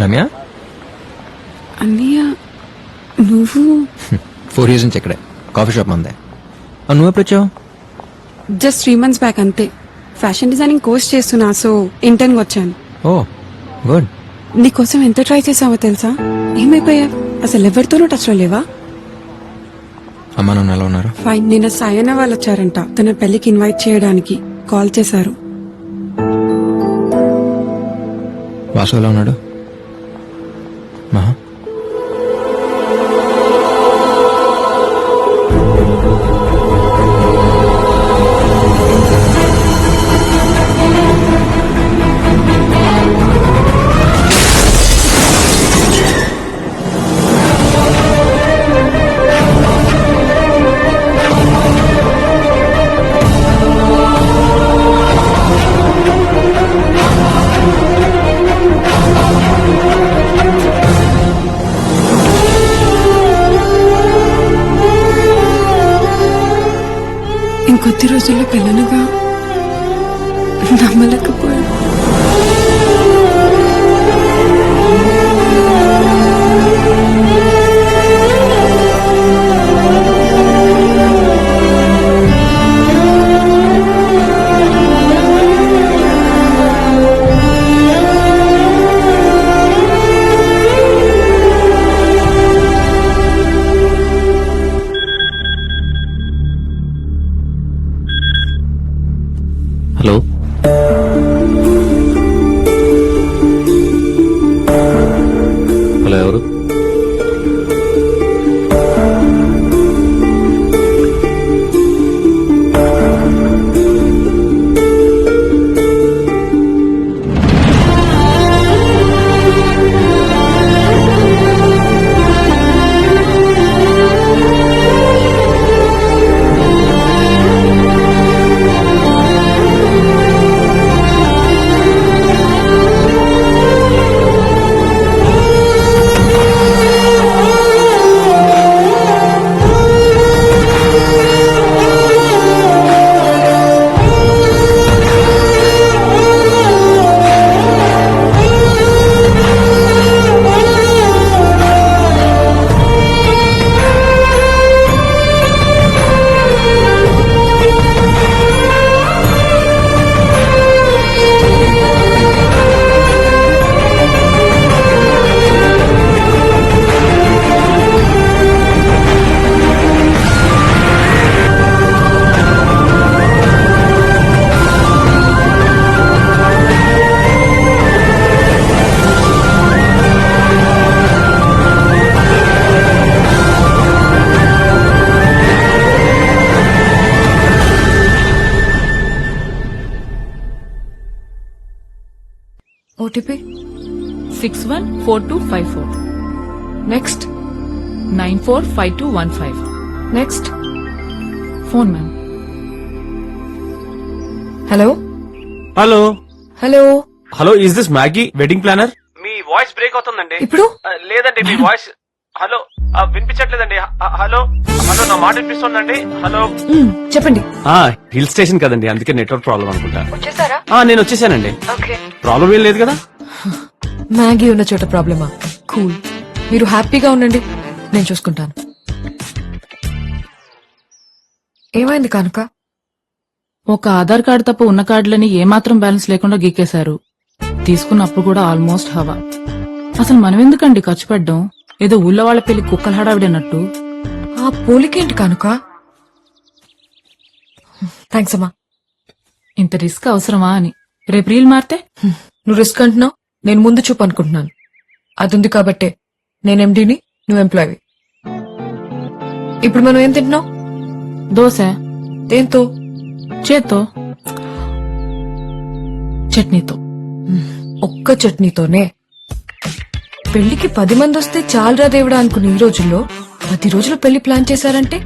రమ్య అన్నయ్య నువ్వు 4 years నుంచి ఇక్కడే కాఫీ షాప్ మందే. నువ్వు ఎప్పుడు వచ్చావు? జస్ట్ 3 months బ్యాక్ అంతే. ఫ్యాషన్ డిజైనింగ్ కోర్స్ చేస్తున్నా, సో ఇంటర్న్ వచ్చాను. ఓ గుడ్. నీకోసం ఎంత ట్రై చేసావో తెలుసా? ఏమైపోయా? అసలు ఎవరితోనూ టచ్ లో లేవా? అమ్మా నాన్న ఎలా ఉన్నారు? ఫైన్. నిన్న సాయన వాళ్ళు వచ్చారంట, తన పెళ్లికి ఇన్వైట్ చేయడానికి కాల్ చేశారు. వాసు ఎలా ఉన్నాడు? మహా ఇంకొద్ది రోజుల్లో పెళ్ళనగా నమ్మలేకపోయా. హలో హలో ఎవరు? OTP 614254. Next 945215. Next phone ma'am. Hello hello hello hello, is this Maggi wedding planner? Me voice break అవుతుందండి. ఇప్పుడు లేదండి, మీ వాయిస్ హలో వినిపించట్లేదండి. హలో హలో, నా మాట వినిపిస్తుందండి. హలో చెప్పండి. హిల్ స్టేషన్ కదండి, అందుకే నెట్వర్క్ ప్రాబ్లం అనుకుంటా. వచ్చేసారా? నేను వచ్చేసానండి. ప్రాబ్లం ఏం లేదు కదా? మ్యాగీ ఉన్న చోట ప్రాబ్లమా? కూల్, మీరు హ్యాపీగా ఉండండి, నేను చూసుకుంటాను. ఏమైంది కనుక? ఒక ఆధార్ కార్డు తప్ప ఉన్న కార్డులని ఏమాత్రం బ్యాలెన్స్ లేకుండా గీకేశారు. తీసుకున్నప్పుడు కూడా ఆల్మోస్ట్ హవా. అసలు మనం ఎందుకండి ఖర్చు పెట్టడం? ఏదో ఊళ్ళో వాళ్ళ పెళ్లి కుక్కల హడావిడన్నట్టు. ఆ పోలికేంటి కనుక? థ్యాంక్స్ అమ్మా. ఇంత రిస్క్ అవసరమా అని. రేపు రీల్ మారితే నువ్వు రిస్క్ అంటున్నావు, నేను ముందు చూపు అనుకుంటున్నాను. అది ఉంది కాబట్టే నేను ఎండీని, నువ్వు ఎంప్లాయీ. ఇప్పుడు మనం ఏం తింటున్నావు? దోశ. దేంతో? చేత్తో. చట్నీతో. ఒక్క చట్నీతోనే? పెళ్లికి 10 మంది వస్తే చాలరా దేవుడా అనుకుని ఈ రోజుల్లో 10 రోజులు పెళ్లి ప్లాన్ చేశారంటే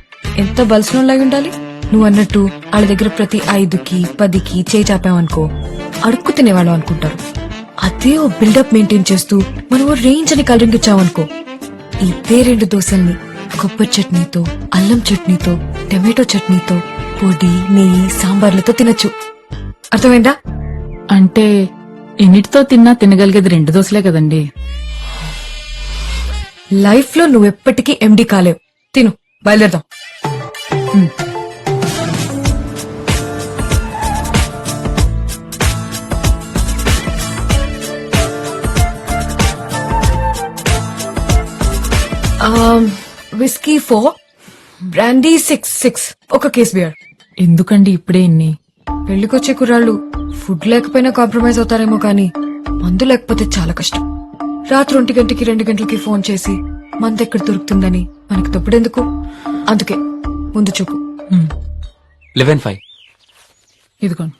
ఎంత బలసినోళ్ళై ఉండాలి. నువ్వు అన్నట్టు వాళ్ళ దగ్గర ప్రతి 5కి 10కి చేయి చాపామనుకో అడుక్కు తినేవాళ్ళం అనుకుంటారు. అదే ఓ బిల్డప్ మెయింటైన్ చేస్తూ మనం ఓ రేంజ్ అని కలరింగ్ ఇచ్చామనుకో, ఇదే 2 దోశల్ని కొబ్బరి చట్నీతో, అల్లం చట్నీతో, టమాటో చట్నీతో, పొడి, నెయ్యి, సాంబార్లతో తినచ్చు. అర్థమైందా? అంటే ఎన్నిటితో తిన్నా తినగలిగేది 2 దోశలే కదండి. లైఫ్ లో నువ్వు ఎప్పటికీ ఎండి కాలేవు. తిను, బయలుదేరదాం. విస్కీ 4, బ్రాండీ 6 ఒక కేస్ బియర్. ఎందుకండి ఇప్పుడే ఇన్ని? పెళ్లికొచ్చే కుర్రాళ్ళు ఫుడ్ లేకపోయినా కాంప్రమైజ్ అవుతారేమో కానీ మందు లేకపోతే చాలా కష్టం. రాత్రి 1 గంటకి 2 గంటలకి ఫోన్ చేసి మందు ఎక్కడ దొరుకుతుందని మనకు తప్పుడెందుకు? అందుకే ముందు చూపు. 11:05. ఇదిగోండి.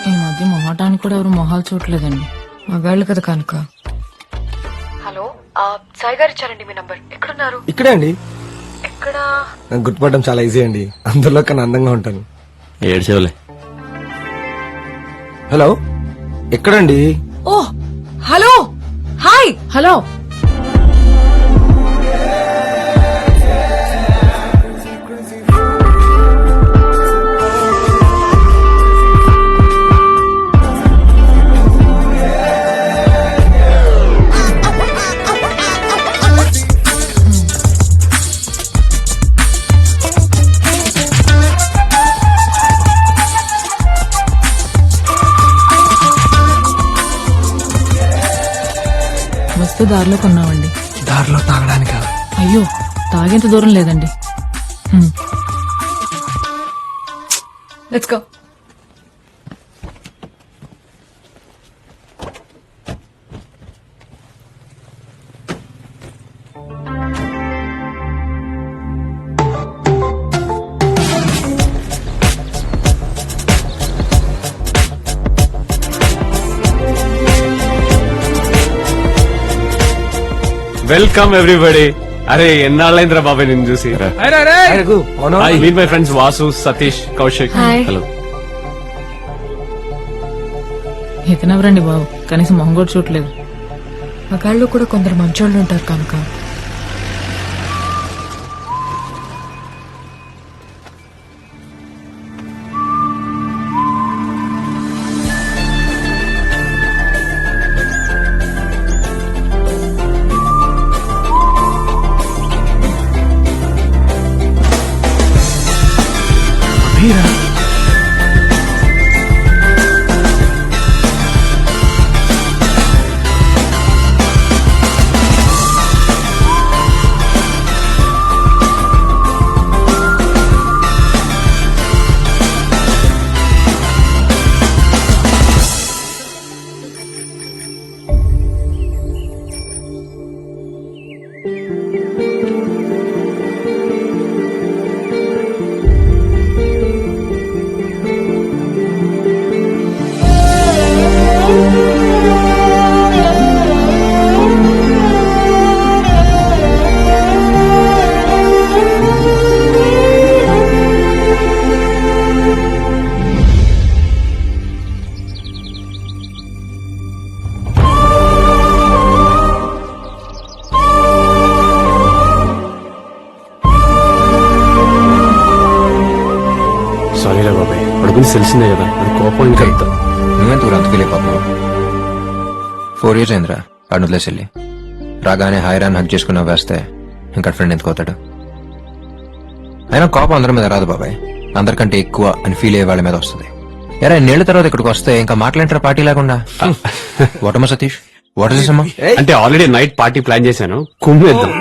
ఈ మధ్య మొహటానికి కూడా ఎవరు మొహాలు చూడలేదండి. మగాళ్ళు కదా కనుక. హలో, సాయి గారు ఇచ్చారండి మీ నంబర్. ఎక్కడున్నారు? ఇక్కడే అండి. ఎక్కడ? నాకు గుర్తుపడడం చాలా ఈజీ అండి, అందులో కన్నా అందంగా ఉంటాను. ఏడ్చేవలే. హలో, ఎక్కడండి? ఓ హలో, హాయ్. హలో, వస్తే దారిలో కొన్నామండి. దారిలో తాగడానికా? అయ్యో, తాగేంత దూరం లేదండి. Let's go. Welcome everybody. అరే ఎన్నాళ్ళైందిరా బాబాయ్ నిన్ను చూసి. రఘు, అవునా? Meet my friends Vasu, Satish, Kaushik. Hi. Hello. ఇతనెవరండి బాబు, కనీసం మొహం కూడా చూడలేదు. మగాళ్ళు కూడా కొందరు మంచోళ్ళు ఉంటారు కనుక. సారీ రా బాబాయ్, వాడి గురించి తెలిసిందే కదా, అది కోపం ఇంకా. నువ్వెంత ఊరు అంత ఫీల్ అయిపోతున్నావు? 4 years అయిందిరా వాడిని వదిలేసి వెళ్ళి. రాగానే హాయిరాన్ని హక్ చేసుకుని వేస్తే ఇంకా ఫ్రెండ్ ఎందుకు అవుతాడు? అయినా కోపం అందరి మీద రాదు బాబాయ్, అందరికంటే ఎక్కువ అని ఫీల్ అయ్యే వాళ్ళ మీద వస్తుంది. ఎరా నేళ్ల తర్వాత ఇక్కడికి వస్తే ఇంకా మాట్లాంటారా పార్టీ లేకుండా? వాటమ్మా సతీష్, వాట్ ఇస్ అమ్మా? అంటే ఆల్రెడీ నైట్ పార్టీ ప్లాన్ చేశాను, కుమ్మేద్దాం.